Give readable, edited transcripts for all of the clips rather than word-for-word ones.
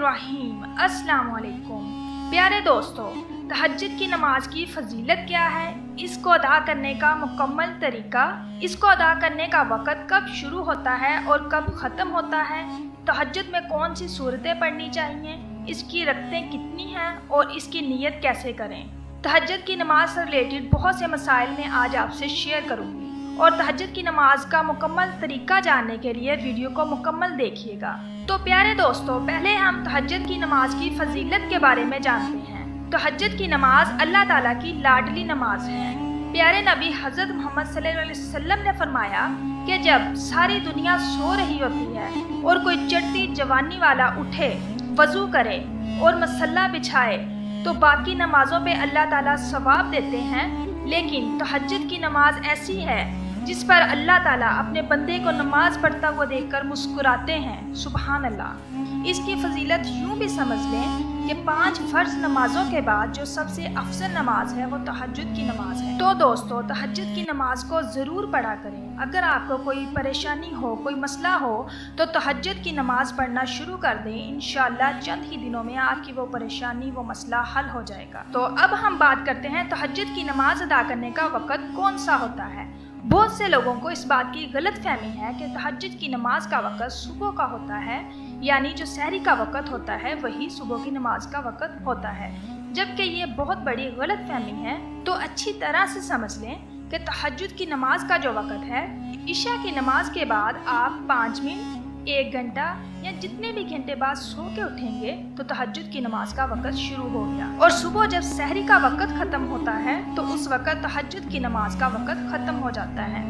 बिस्मिल्लाहिर्रहमानिर्रहीम। अस्सलाम वालेकुम। प्यारे दोस्तों, तहज्जुद की नमाज की फजीलत क्या है, इसको अदा करने का मुकम्मल तरीका, इसको अदा करने का वक़्त कब शुरू होता है और कब ख़त्म होता है, तहज्जुद में कौन सी सूरतें पढ़नी चाहिए, इसकी रकतें कितनी हैं और इसकी नीयत कैसे करें। तहज्जुद की नमाज से रिलेटेड बहुत से मसाइल मैं आज आपसे शेयर करूँगी और तहज्जुद की नमाज का मुकम्मल तरीका जानने के लिए वीडियो को मुकम्मल देखिएगा। तो प्यारे दोस्तों, पहले हम तहज्जुद की नमाज की फजीलत के बारे में जानते हैं। तहज्जुद की नमाज अल्लाह ताला की लाडली नमाज है। प्यारे नबी हज़रत मोहम्मद सल्लल्लाहु अलैहि वसल्लम ने फरमाया कि जब सारी दुनिया सो रही होती है और कोई चढ़ती जवानी वाला उठे, वज़ू करे और मसल्ला बिछाए तो बाकी नमाजों पे अल्लाह ताला सवाब देते हैं, लेकिन तहज्जुद की नमाज ऐसी है जिस पर अल्लाह ताला अपने बंदे को नमाज पढ़ता हुआ देखकर मुस्कुराते हैं। सुबहान अल्लाह। इसकी फजीलत यूँ भी समझ लें कि 5 फ़र्ज नमाजों के बाद जो सबसे अफजल नमाज है वो तहज्जुद की नमाज है। तो दोस्तों, तहज्जुद की नमाज को ज़रूर पढ़ा करें। अगर आपको कोई परेशानी हो, कोई मसला हो तो तहज्जुद की नमाज पढ़ना शुरू कर दें। इंशाअल्लाह चंद ही दिनों में आपकी वो परेशानी, वो मसला हल हो जाएगा। तो अब हम बात करते हैं तहज्जुद की नमाज अदा करने का वक़्त कौन सा होता है। बहुत से लोगों को इस बात की गलत फहमी है कि तहज्जुद की नमाज का वक़्त सुबह का होता है, यानी जो सहरी का वक़्त होता है वही सुबह की नमाज का वक़्त होता है, जबकि ये बहुत बड़ी गलत फहमी है। तो अच्छी तरह से समझ लें कि तहज्जुद की नमाज का जो वक़्त है, इशा की नमाज के बाद आप 5 मिनट, 1 घंटा या जितने भी घंटे बाद सो के उठेंगे तो तहज्जुद की नमाज का वक़्त शुरू हो गया। और सुबह जब सहरी का वक़्त ख़त्म होता है तो उस वक़्त तहज्जुद की नमाज का वक़्त ख़त्म हो जाता है।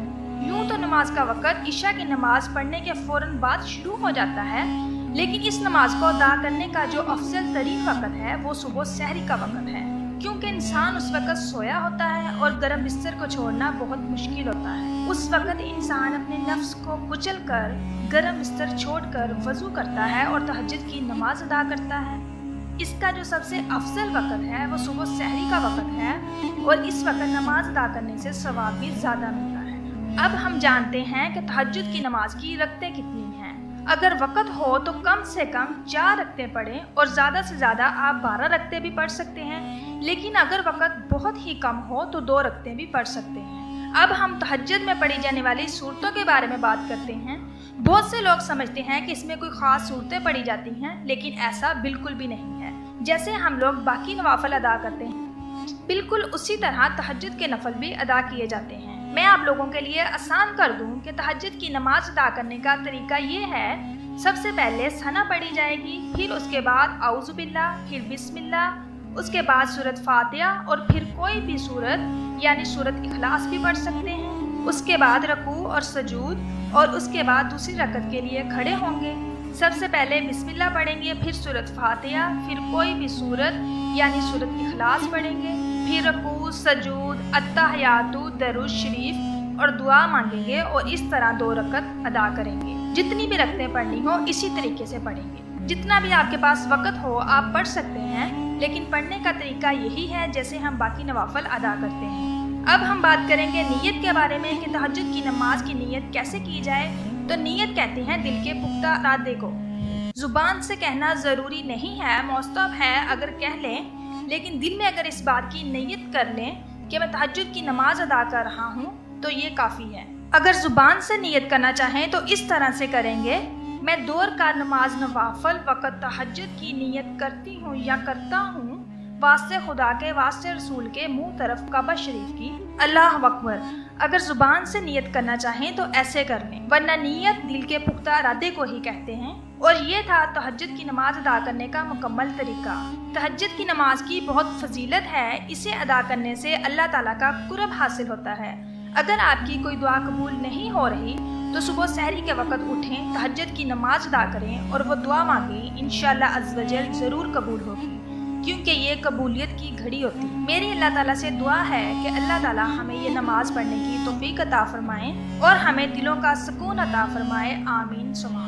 यूँ तो नमाज का वक़्त इशा की नमाज पढ़ने के फ़ौरन बाद शुरू हो जाता है, लेकिन इस नमाज को अदा करने का जो अफजल तरीन वक़्त है वो सुबह सहरी का वक़्त है, क्योंकि इंसान उस वक़्त सोया होता है और गर्म बिस्तर को छोड़ना बहुत मुश्किल होता है। उस वक़्त इंसान अपने नफ्स को कुचल कर गर्म बिस्तर छोड़कर वज़ू करता है और तहज्जुद की नमाज अदा करता है। इसका जो सबसे अफजल वक़्त है वो सुबह सहरी का वक़्त है और इस वक़्त नमाज अदा करने से सवाब भी ज़्यादा मिलता है। अब हम जानते हैं कि तहज्जुद की नमाज की रकतें कितनी हैं। अगर वक़्त हो तो कम से कम 4 रकतें पढ़ें और ज़्यादा से ज़्यादा आप 12 रकतें भी पढ़ सकते हैं, लेकिन अगर वक़्त बहुत ही कम हो तो 2 रकतें भी पढ़ सकते हैं। अब हम तहज्जुद में पढ़ी जाने वाली सूरतों के बारे में बात करते हैं। बहुत से लोग समझते हैं कि इसमें कोई ख़ास सूरतें पढ़ी जाती हैं, लेकिन ऐसा बिल्कुल भी नहीं है। जैसे हम लोग बाकी नवाफिल अदा करते हैं, बिल्कुल उसी तरह तहज्जुद के नफल भी अदा किए जाते हैं। मैं आप लोगों के लिए आसान कर दूं कि तहज्जुद की नमाज अदा करने का तरीका ये है। सबसे पहले सना पढ़ी जाएगी, फिर उसके बाद औज़ु बिल्लाह, फिर बिस्मिल्लाह, उसके बाद सूरत फातिहा और फिर कोई भी सूरत यानी सूरत इखलास भी पढ़ सकते हैं। उसके बाद रकू और सजूद और उसके बाद दूसरी रकत के लिए खड़े होंगे। सबसे पहले बिस्मिल्लाह पढ़ेंगे, फिर सूरत फातिहा, फिर कोई भी सूरत यानी सूरत इखलास पढ़ेंगे, फिर रकू, सजूद, अत्तहियातु, दरूद शरीफ और दुआ मांगेंगे और इस तरह 2 रकत अदा करेंगे। जितनी भी रकतें पढ़नी हो इसी तरीके से पढ़ेंगे। जितना भी आपके पास वक़्त हो आप पढ़ सकते हैं, लेकिन पढ़ने का तरीका यही है जैसे हम बाकी नवाफिल अदा करते हैं। अब हम बात करेंगे नीयत के बारे में कि तहज्जुद की नमाज की नीयत कैसे की जाए। तो नीयत कहते हैं दिल के पुख्ता इरादे को। ज़ुबान से कहना ज़रूरी नहीं है, मुस्तहब है अगर कह लें, लेकिन दिल में अगर इस बात की नीयत कर लें कि मैं तहज्जुद की नमाज अदा कर रहा हूँ तो ये काफ़ी है। अगर ज़ुबान से नीयत करना चाहें तो इस तरह से करेंगे, मैं 2 रकात नमाज नवाफिल वक़्त तहज्जुद की नीयत करती हूँ या करता हूँ, वास्ते खुदा के, वास्ते रसूल के, मुँह तरफ काबा शरीफ की, अल्लाह अकबर। अगर ज़ुबान से नीयत करना चाहें तो ऐसे कर लें, वरना नीयत दिल के पुख्ता इरादे को ही कहते हैं। और ये था तहज्जुद की नमाज अदा करने का मुकम्मल तरीका। तहज्जुद की नमाज की बहुत फजीलत है, इसे अदा करने से अल्लाह ताला का कुर्ब हासिल होता है। अगर आपकी कोई दुआ कबूल नहीं हो रही तो सुबह सहरी के वक़्त उठें, तहज्जुद की नमाज अदा करें और वो दुआ मांगें, इंशाअल्लाह अज़्ज़ व जल ज़रूर कबूल होगी, क्योंकि ये कबूलियत की घड़ी होती है। मेरी अल्लाह ताला से दुआ है कि अल्लाह ताला हमें ये नमाज पढ़ने की तौफीक अता फरमाएं और हमें दिलों का सुकून अता फरमाए। आमीन सुमा।